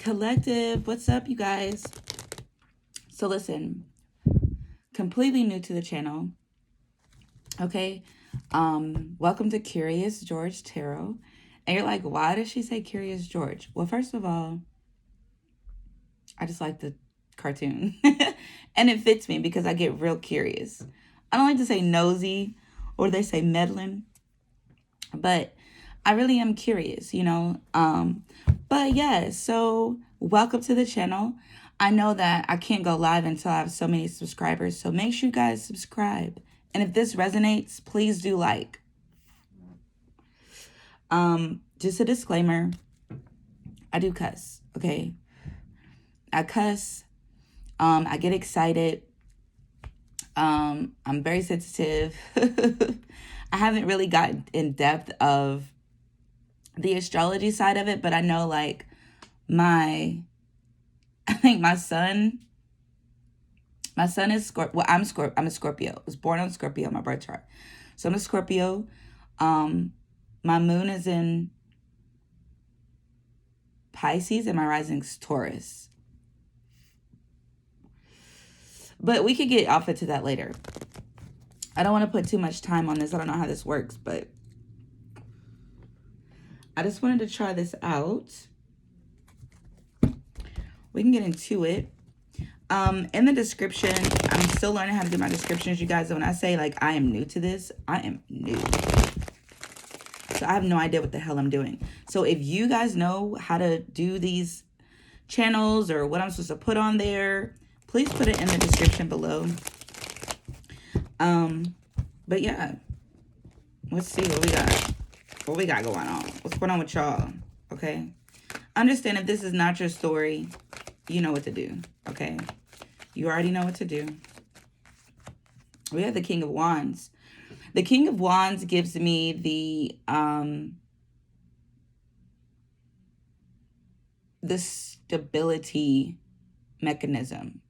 Collective, what's up, you guys? So listen, completely new to the channel. Okay. Welcome to Curious George Tarot. And you're like, why does she say Curious George? Well, first of all, I just like the cartoon. And it fits me because I get real curious. I don't like to say nosy or they say meddling, but I really am curious, But yeah, so welcome to the channel. I know that I can't go live until I have so many subscribers, so make sure you guys subscribe. And if this resonates, please do like. Just a disclaimer, I do cuss, okay? I cuss, I get excited, I'm very sensitive. I haven't really gotten in depth of the astrology side of it, but I know like I think my son is Scorpio. Well, I'm a Scorpio. I was born on Scorpio, my birth chart. So I'm a Scorpio. My moon is in Pisces and my rising's Taurus. But we could get off into that later. I don't want to put too much time on this. I don't know how this works, but I just wanted to try this out. We can get into it. In the description, I'm still learning how to do my descriptions, you guys. When I say like I am new to this, I am new. So I have no idea what the hell I'm doing. So if you guys know how to do these channels or what I'm supposed to put on there, please put it in the description below. But yeah, let's see what we got. What we got going on. What's going on with y'all? Okay. Understand if this is not your story, you know what to do. Okay. You already know what to do. We have the King of Wands. The King of Wands gives me the stability mechanism.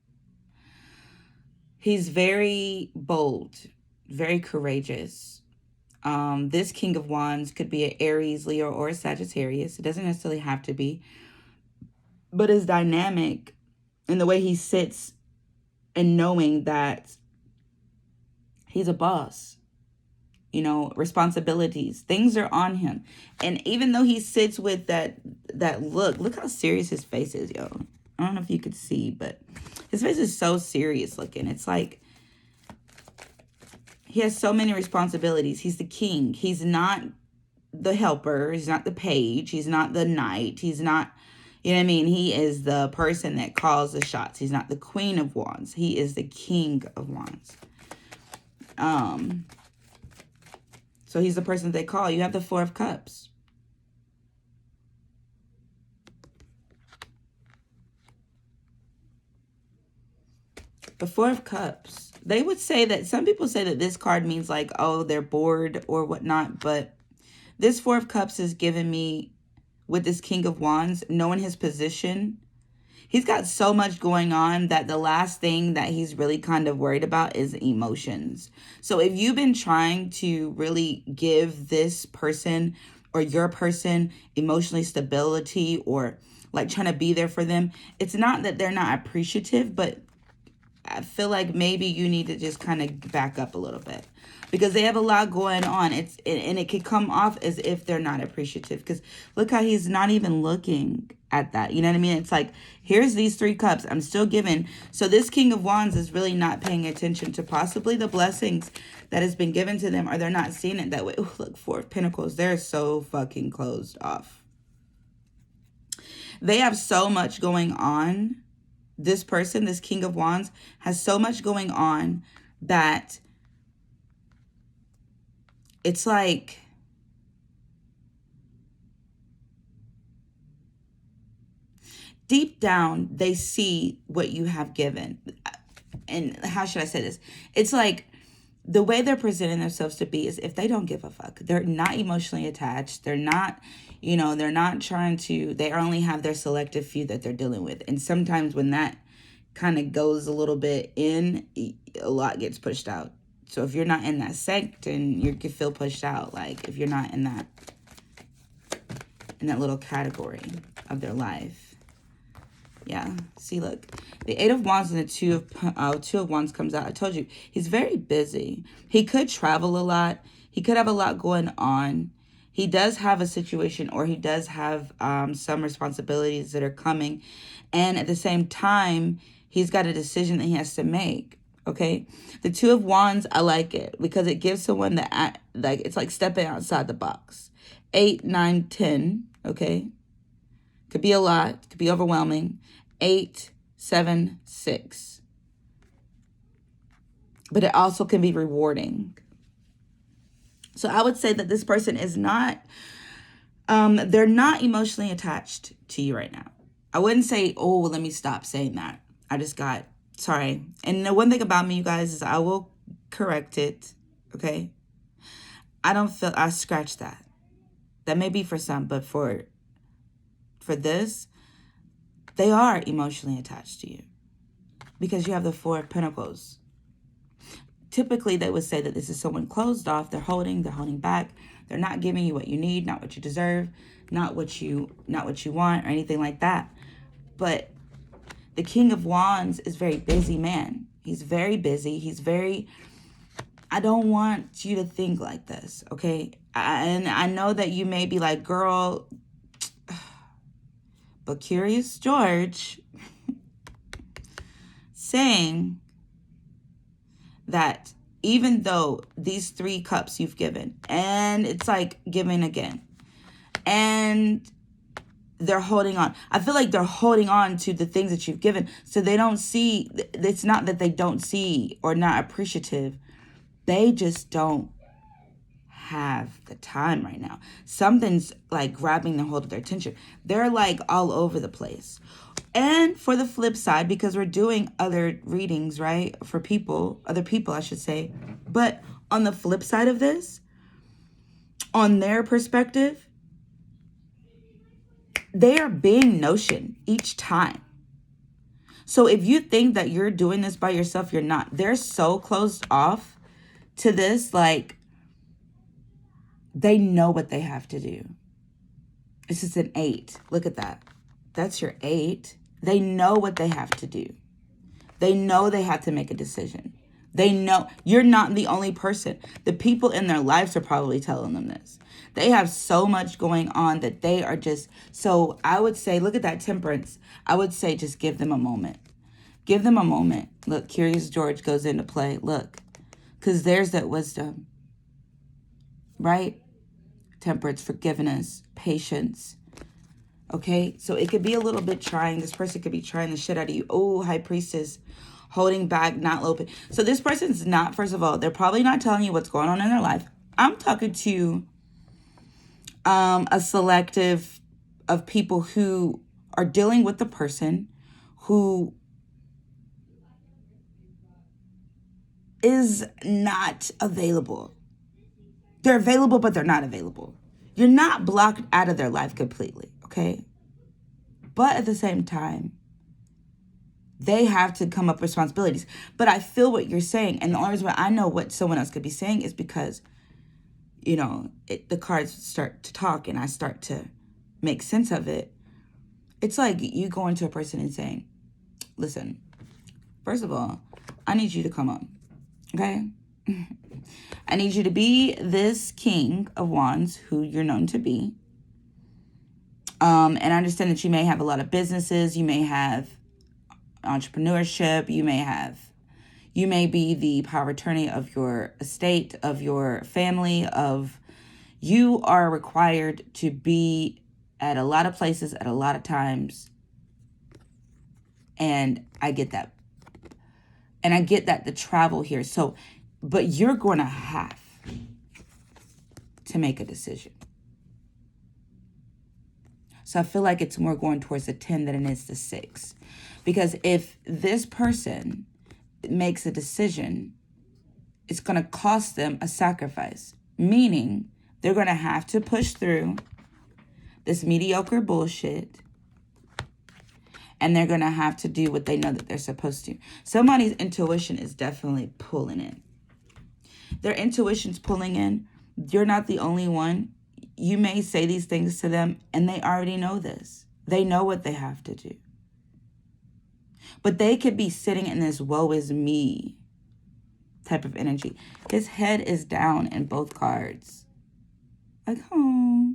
He's very bold, very courageous. This King of Wands could be an Aries, Leo, or a Sagittarius. It doesn't necessarily have to be. But is dynamic in the way he sits and knowing that he's a boss. Responsibilities. Things are on him. And even though he sits with that look how serious his face is, yo. I don't know if you could see, but his face is so serious looking. It's like he has so many responsibilities. He's the king. He's not the helper. He's not the page. He's not the knight. He's not, you know what I mean? He is the person that calls the shots. He's not the Queen of Wands. He is the King of Wands. So he's the person they call. You have the Four of Cups. The Four of Cups. They would say that, some people say that this card means like, oh, they're bored or whatnot. But this Four of Cups is giving me, with this King of Wands, knowing his position, he's got so much going on that the last thing that he's really kind of worried about is emotions. So if you've been trying to really give this person or your person emotionally stability or like trying to be there for them, it's not that they're not appreciative, but I feel like maybe you need to just kind of back up a little bit because they have a lot going on. And it could come off as if they're not appreciative because look how he's not even looking at that. You know what I mean? It's like, here's these three cups. I'm still giving. So this King of Wands is really not paying attention to possibly the blessings that has been given to them, or they're not seeing it that way. Ooh, look, Four of Pentacles. They're so fucking closed off. They have so much going on. This person, this King of Wands, has so much going on that it's like deep down, they see what you have given. And how should I say this? It's like the way they're presenting themselves to be is if they don't give a fuck. They're not emotionally attached. They're not, they're not trying to, they only have their selective few that they're dealing with. And sometimes when that kind of goes a little bit in, a lot gets pushed out. So if you're not in that sect, then you can feel pushed out. Like if you're not in that little category of their life. Yeah. See, look, the Eight of Wands and the Two of Wands comes out. I told you he's very busy. He could travel a lot. He could have a lot going on. He does have a situation, or he does have some responsibilities that are coming, and at the same time, he's got a decision that he has to make. Okay, the Two of Wands, I like it because it gives someone the like it's like stepping outside the box. 8, 9, 10. Okay, could be a lot, could be overwhelming. 8, 7, 6. But it also can be rewarding. So I would say that this person is not, they're not emotionally attached to you right now. I wouldn't say, oh, let me stop saying that. I just got, sorry. And the one thing about me, you guys, is I will correct it, okay? I scratch that. That may be for some, but for this, they are emotionally attached to you because you have the Four of Pentacles. Typically, they would say that this is someone closed off. They're holding back. They're not giving you what you need, not what you deserve, not what you want or anything like that. But the King of Wands is a very busy man. He's very busy. He's very, I don't want you to think like this, okay? And I know that you may be like, girl, but Curious George saying that even though these 3 cups you've given, and it's like giving again, and they're holding on. I feel like they're holding on to the things that you've given, so they don't see, it's not that they don't see or not appreciative. They just don't have the time right now. Something's like grabbing the hold of their attention. They're like all over the place. And for the flip side, because we're doing other readings, right? For people, other people, I should say. But on the flip side of this, on their perspective, they are being notioned each time. So if you think that you're doing this by yourself, you're not. They're so closed off to this, like, they know what they have to do. This is an 8. Look at that. That's your 8. They know what they have to do. They know they have to make a decision. They know you're not the only person. The people in their lives are probably telling them this. They have so much going on that they are just, so I would say, look at that Temperance. I would say just give them a moment. Give them a moment. Look, Curious George goes into play. Look, because there's that wisdom, right? Temperance, forgiveness, patience. Okay, so it could be a little bit trying. This person could be trying the shit out of you. Oh, High Priestess, holding back, not open. So this person's not, first of all, they're probably not telling you what's going on in their life. I'm talking to a selective of people who are dealing with the person who is not available. They're available, but they're not available. You're not blocked out of their life completely, okay? But at the same time, they have to come up with responsibilities. But I feel what you're saying. And the only reason why I know what someone else could be saying is because, you know, the cards start to talk and I start to make sense of it. It's like you going to a person and saying, listen, first of all, I need you to come up, okay? I need you to be this King of Wands who you're known to be. And I understand that you may have a lot of businesses. You may have entrepreneurship. You may be the power of attorney of your estate, of your family, you are required to be at a lot of places at a lot of times. And I get that. And I get that the travel here. So, but you're going to have to make a decision. So I feel like it's more going towards the 10 than it is the 6. Because if this person makes a decision, it's going to cost them a sacrifice. Meaning they're going to have to push through this mediocre bullshit. And they're going to have to do what they know that they're supposed to. Somebody's intuition is definitely pulling in. Their intuition's pulling in. You're not the only one. You may say these things to them and they already know this. They know what they have to do. But they could be sitting in this woe is me type of energy. His head is down in both cards. Like, oh.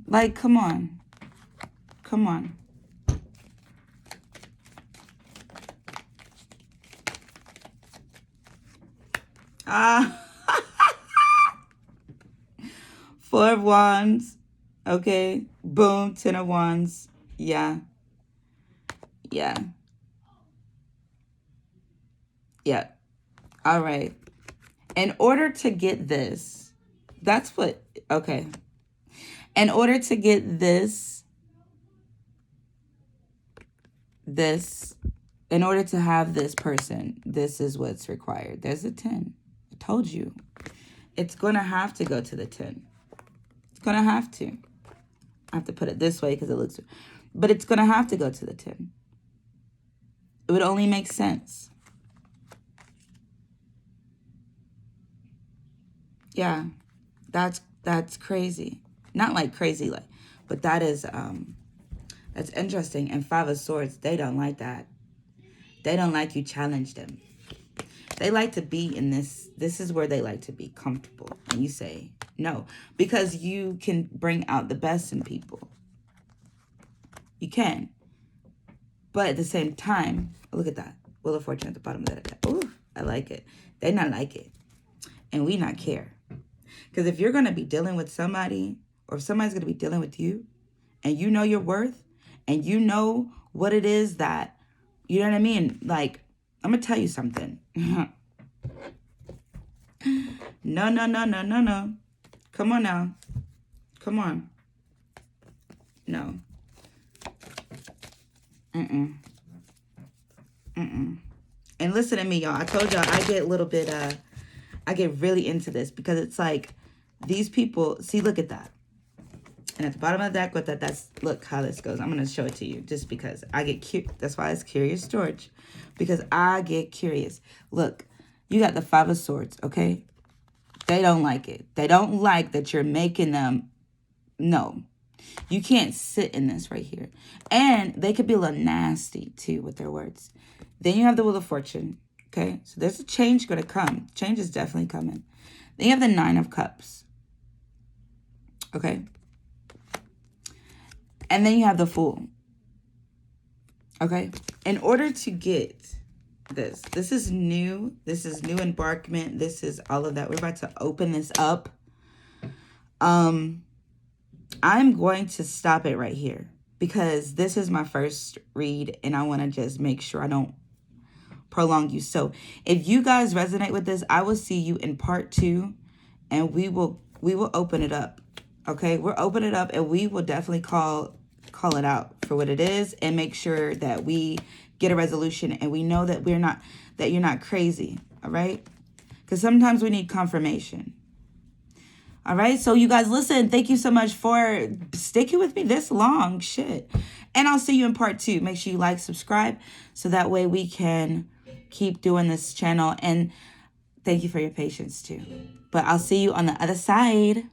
Like, come on. Come on. Four of Wands. Okay. Boom. 10 of Wands. Yeah. Yeah. Yeah. All right. In order to get this, that's what, okay. In order to get this, in order to have this person, this is what's required. There's a 10. I told you. It's going to have to go to the 10. It's going to have to. I have to put it this way because it looks, but it's going to have to go to the 10. It would only make sense. Yeah, that's crazy. Not like crazy, like, but that is, that's interesting. And Five of Swords, they don't like that. They don't like you challenge them. They like to be in this is where they like to be comfortable. And you say no, because you can bring out the best in people. You can. But at the same time, look at that. Wheel of Fortune at the bottom of that deck. Ooh, I like it. They not like it. And we not care. Because if you're going to be dealing with somebody, or if somebody's going to be dealing with you, and you know your worth, and you know what it is that, you know what I mean? Like, I'm going to tell you something. No. Come on now. Come on. No. And listen to me, y'all. I told y'all I get a little bit, I get really into this because it's like these people, see, look at that. And at the bottom of the deck with that, that's, look how this goes. I'm going to show it to you just because I get curious. That's why it's curious storage, because I get curious. Look, you got the Five of Swords, okay? They don't like it. They don't like that you're making them, no. You can't sit in this right here. And they could be a little nasty too with their words. Then you have the Wheel of Fortune, okay? So there's a change going to come. Change is definitely coming. Then you have the Nine of Cups, okay? And then you have the Fool, okay? In order to get this is new. This is new embarkment. This is all of that. We're about to open this up. I'm going to stop it right here because this is my first read and I want to just make sure I don't prolong you. So if you guys resonate with this, I will see you in part 2 and we will open it up. Okay, we'll open it up and we will definitely call it out for what it is and make sure that we get a resolution and we know that you're not crazy. All right, because sometimes we need confirmation. All right, so you guys, listen, thank you so much for sticking with me this long. Shit. And I'll see you in part 2. Make sure you like, subscribe, so that way we can keep doing this channel. And thank you for your patience too. But I'll see you on the other side.